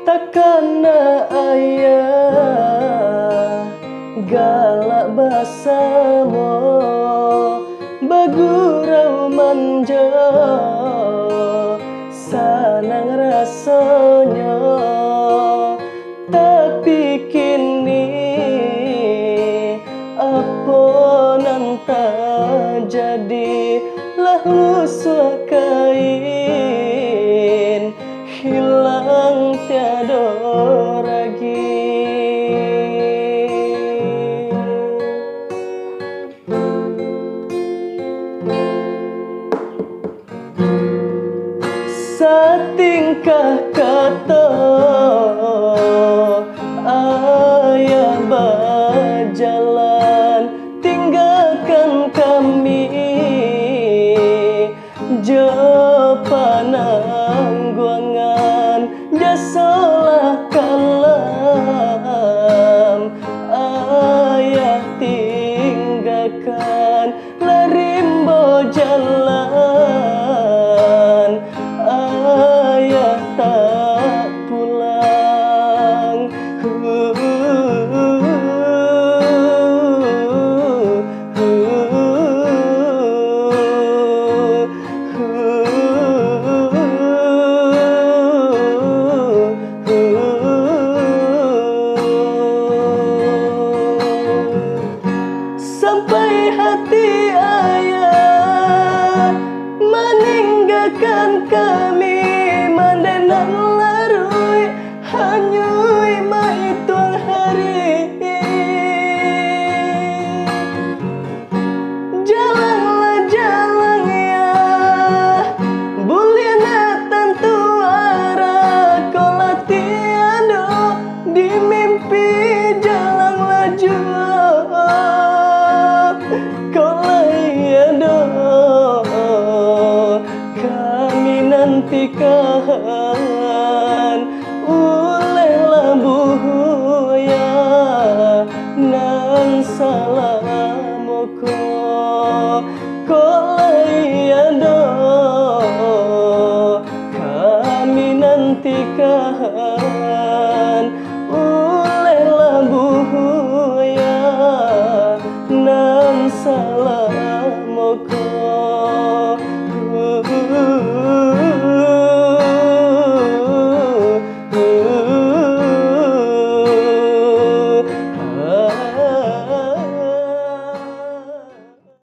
Takana ayah galak basamo bagurau manja sanang rasanya, tapi kini apa nanta jadi lah usah kain hilang tiada lagi. Satingkah kata ayah berjalan tinggalkan kami jepanangguangan jasalah kalam ayah tinggalkan larimbo jalan ayah tak pulang. Sampai hati ayah meninggalkan kami mandenan larui hanyui mahitung hari. Jalanlah jalan ya buliana tentu arah kola tiada di mimpi jalanlah jua kola tiada kami nantikan olehlah buaya nan salamoko.